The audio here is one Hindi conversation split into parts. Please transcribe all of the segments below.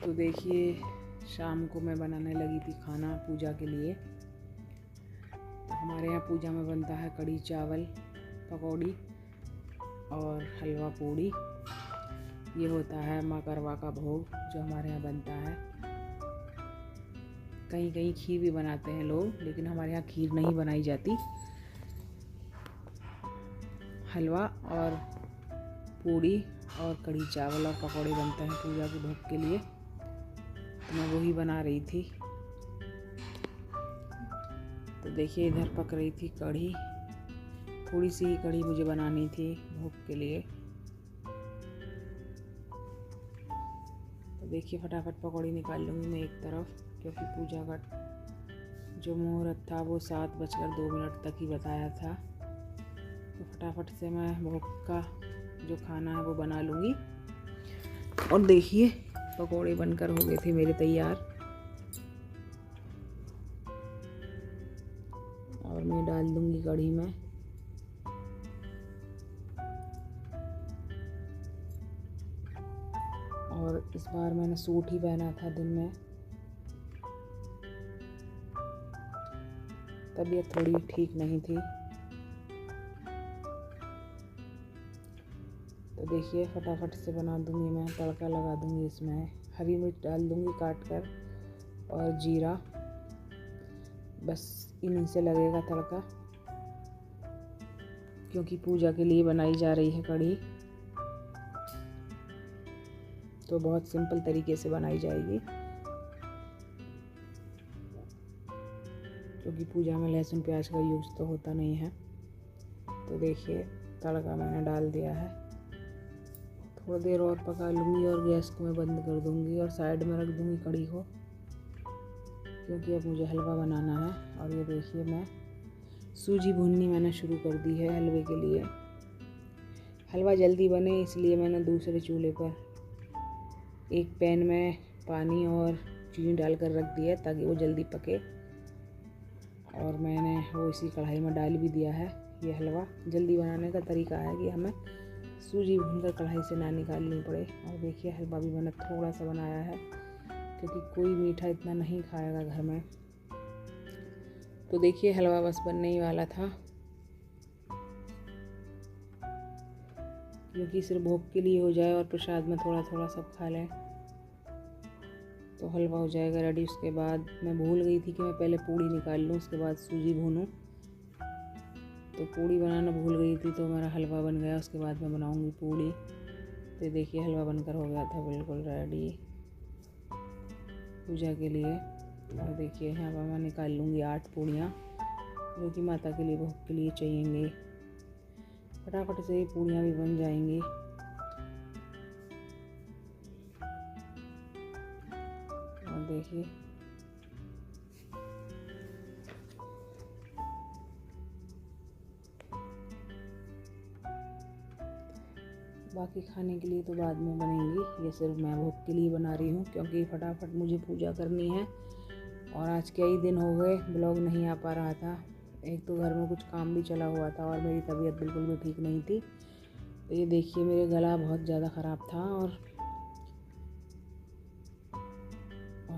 तो देखिए शाम को मैं बनाने लगी थी खाना पूजा के लिए। तो हमारे यहाँ पूजा में बनता है कढ़ी चावल, पकौड़ी और हलवा पूड़ी। ये होता है माँ करवा का भोग जो हमारे यहाँ बनता है। कहीं कहीं खीर भी बनाते हैं लोग, लेकिन हमारे यहाँ खीर नहीं बनाई जाती। हलवा और पूड़ी और कढ़ी चावल और पकौड़े बनते हैं पूजा के भोग के लिए। तो मैं वही बना रही थी। तो देखिए इधर पक रही थी कढ़ी। थोड़ी सी ही कढ़ी मुझे बनानी थी भोग के लिए। तो देखिए फटाफट पकौड़ी निकाल लूँगी मैं एक तरफ, क्योंकि पूजा का जो मुहूर्त था वो 7:02 तक ही बताया था। तो फटाफट से मैं भोग का जो खाना है वो बना लूँगी। और देखिए पकौड़े बनकर हो गए थे मेरे तैयार। और मैं डाल दूँगी कढ़ी में। और इस बार मैंने सूट ही पहना था दिन में। तबीयत थोड़ी ठीक नहीं थी। तो देखिए फटाफट से बना दूँगी मैं। तड़का लगा दूँगी इसमें। हरी मिर्च डाल दूँगी काट कर और जीरा, बस इन्हीं से लगेगा तड़का, क्योंकि पूजा के लिए बनाई जा रही है कढ़ी। तो बहुत सिंपल तरीके से बनाई जाएगी, क्योंकि पूजा में लहसुन प्याज का यूज़ तो होता नहीं है। तो देखिए तड़का मैंने डाल दिया है। थोड़ी देर और पका लूँगी और गैस को मैं बंद कर दूँगी और साइड में रख दूँगी कढ़ी को, क्योंकि अब मुझे हलवा बनाना है। और ये देखिए मैं सूजी भूननी मैंने शुरू कर दी है हलवे के लिए। हलवा जल्दी बने इसलिए मैंने दूसरे चूल्हे पर एक पैन में पानी और चीनी डालकर रख दिया ताकि वो जल्दी पके। और मैंने वो इसी कढ़ाई में डाल भी दिया है। ये हलवा जल्दी बनाने का तरीका है कि हमें सूजी भूनकर कढ़ाई से ना निकालनी पड़े। और देखिए हलवा भी मैंने थोड़ा सा बनाया है, क्योंकि कोई मीठा इतना नहीं खाएगा घर में। तो देखिए हलवा बस बनने ही वाला था, क्योंकि सिर्फ भोग के लिए हो जाए और प्रसाद में थोड़ा थोड़ा सब खा लें तो हलवा हो जाएगा रेडी। उसके बाद मैं भूल गई थी कि मैं पहले पूड़ी निकाल लूँ, उसके बाद सूजी भूनूँ। तो पूड़ी बनाना भूल गई थी, तो मेरा हलवा बन गया। उसके बाद मैं बनाऊँगी पूड़ी। तो देखिए हलवा बनकर हो गया था बिल्कुल रेडी पूजा के लिए। और देखिए यहाँ पर मैं निकाल लूँगी 8 पूड़ियाँ, जो कि माता के लिए भोग के लिए चाहिएंगी। फटाफट से ये पूड़ियाँ भी बन जाएंगी। और देखिए बाकी खाने के लिए तो बाद में बनेंगी। ये सिर्फ मैं भोग के लिए बना रही हूँ, क्योंकि फटाफट मुझे पूजा करनी है। और आज कई दिन हो गए ब्लॉग नहीं आ पा रहा था। एक तो घर में कुछ काम भी चला हुआ था और मेरी तबीयत बिल्कुल भी ठीक नहीं थी। तो ये देखिए मेरे गला बहुत ज़्यादा ख़राब था और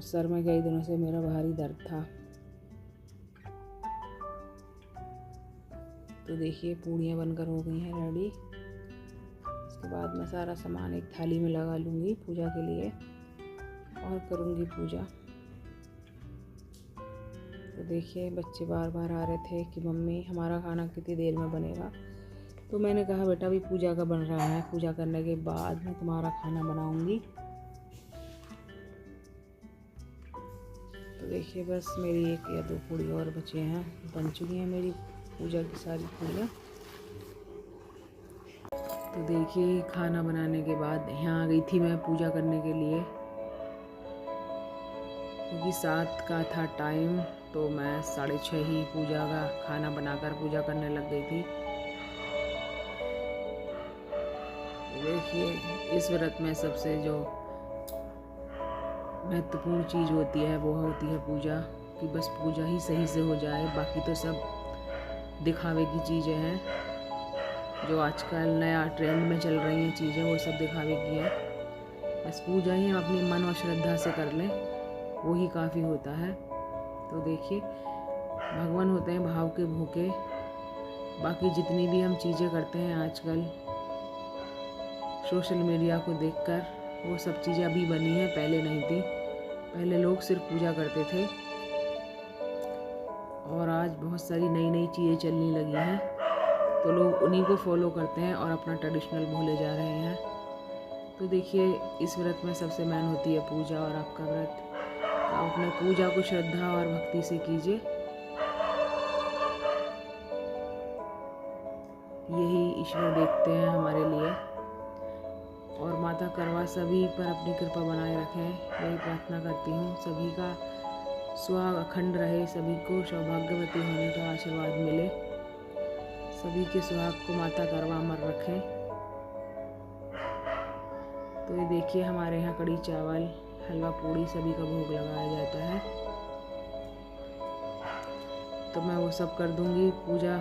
सर में कई दिनों से मेरा भारी दर्द था। तो देखिए पूड़ियाँ बनकर हो गई हैं रेडी। इसके बाद मैं सारा सामान एक थाली में लगा लूँगी पूजा के लिए और करूँगी पूजा। तो देखिए बच्चे बार बार आ रहे थे कि मम्मी हमारा खाना कितनी देर में बनेगा। तो मैंने कहा बेटा अभी पूजा का बन रहा है, पूजा करने के बाद मैं तुम्हारा खाना बनाऊँगी। तो देखिए बस मेरी 1 या 2 पूड़ी और बचे हैं। बन चुकी हैं मेरी पूजा की सारी पूड़ियाँ। तो देखिए खाना बनाने के बाद यहाँ आ गई थी मैं पूजा करने के लिए, क्योंकि 7 का था टाइम। तो मैं 6:30 ही पूजा का खाना बनाकर पूजा करने लग गई थी। देखिए इस व्रत में सबसे जो महत्वपूर्ण चीज़ होती है वो होती है पूजा, कि बस पूजा ही सही से हो जाए। बाकी तो सब दिखावे की चीज़ें हैं, जो आजकल नया ट्रेंड में चल रही हैं चीज़ें, वो सब दिखावे की है। बस पूजा ही हम अपनी मन और श्रद्धा से कर लें, वो ही काफ़ी होता है। तो देखिए, भगवान होते हैं भाव के भूखे। बाकी जितनी भी हम चीज़ें करते हैं आजकल सोशल मीडिया को देखकर, वो सब चीज़ें अभी बनी हैं, पहले नहीं थी। पहले लोग सिर्फ पूजा करते थे और आज बहुत सारी नई नई चीज़ें चलने लगी हैं, तो लोग उन्हीं को फॉलो करते हैं और अपना ट्रेडिशनल भूले जा रहे हैं। तो देखिए, इस व्रत में सबसे मेन होती है पूजा, और आपका व्रत, तो आप अपने पूजा को श्रद्धा और भक्ति से कीजिए। यही ईश्वर देखते हैं हमारे लिए। और माता करवा सभी पर अपनी कृपा बनाए रखें, यही प्रार्थना करती हूँ। सभी का सुहाग अखंड रहे, सभी को सौभाग्यवती होने का आशीर्वाद मिले, सभी के सुहाग को माता करवा अमर रखें। तो ये देखिए, हमारे यहाँ कड़ी चावल, हलवा पूड़ी सभी का भोग लगाया जाता है। तो मैं वो सब कर दूँगी पूजा।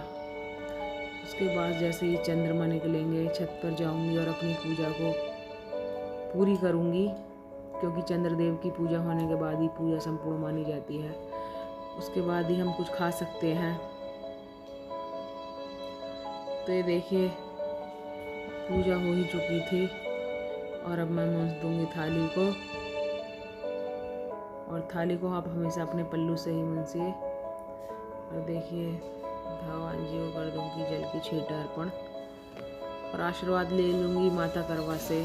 उसके बाद जैसे ही चंद्रमा निकलेंगे, छत पर जाऊंगी और अपनी पूजा को पूरी करूंगी, क्योंकि चंद्रदेव की पूजा होने के बाद ही पूजा संपूर्ण मानी जाती है। उसके बाद ही हम कुछ खा सकते हैं। तो ये देखिए, पूजा हो ही चुकी थी और अब मैं मूंछ दूंगी थाली को। और थाली को आप हमेशा अपने पल्लू से ही मूंछिए। और देखिए, भगवान जी को कर दूंगी जल की छींट अर्पण और आशीर्वाद ले लूंगी माता करवा से।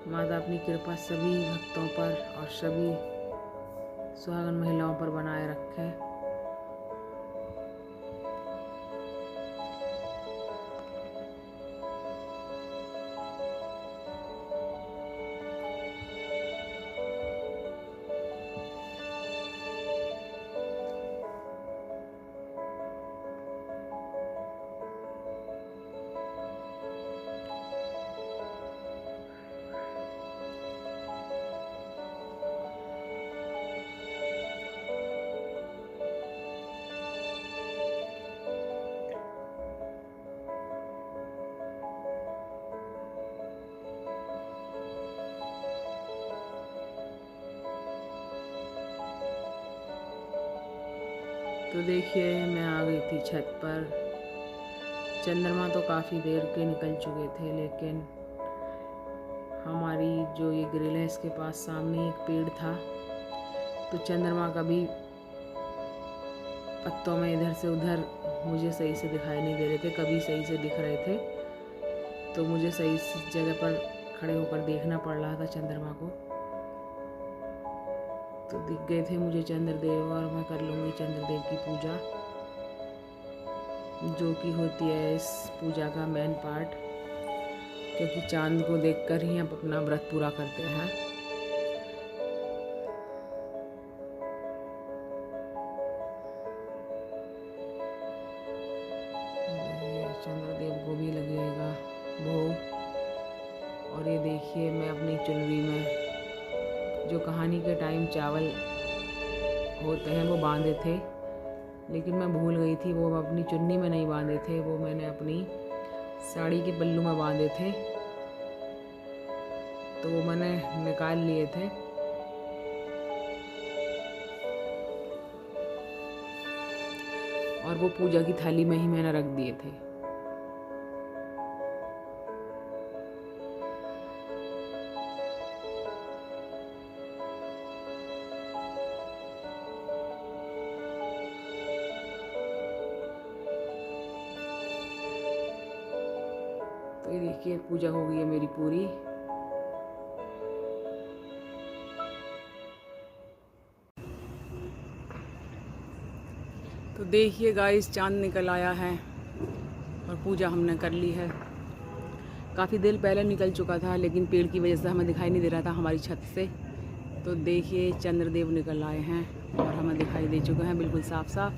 माता अपनी कृपा सभी भक्तों पर और सभी सुहागन महिलाओं पर बनाए रखे। तो देखिए, मैं आ गई थी छत पर। चंद्रमा तो काफ़ी देर के निकल चुके थे, लेकिन हमारी जो ये ग्रिल है, इसके पास सामने एक पेड़ था, तो चंद्रमा कभी पत्तों में इधर से उधर मुझे सही से दिखाई नहीं दे रहे थे, कभी सही से दिख रहे थे। तो मुझे सही जगह पर खड़े होकर देखना पड़ रहा था चंद्रमा को। तो दिख गए थे मुझे चंद्रदेव, और मैं कर लूँगी चंद्रदेव की पूजा, जो कि होती है इस पूजा का मेन पार्ट, क्योंकि चांद को देखकर ही हम अपना व्रत पूरा करते हैं। चंद्रदेव को भी लगेगा भोग। और ये देखिए, मैं अपनी चुनरी में जो कहानी के टाइम चावल होते हैं वो बांधे थे, लेकिन मैं भूल गई थी, वो अपनी चुन्नी में नहीं बांधे थे, वो मैंने अपनी साड़ी के पल्लू में बांधे थे। तो वो मैंने निकाल लिए थे। और वो पूजा की थाली में ही मैंने रख दिए थे। तो ये देखिए, पूजा हो गई है मेरी पूरी। तो देखिए गाइस, चांद निकल आया है और पूजा हमने कर ली है। काफ़ी देर पहले निकल चुका था, लेकिन पेड़ की वजह से हमें दिखाई नहीं दे रहा था हमारी छत से। तो देखिए, चंद्रदेव निकल आए हैं और हमें दिखाई दे चुके हैं बिल्कुल साफ साफ।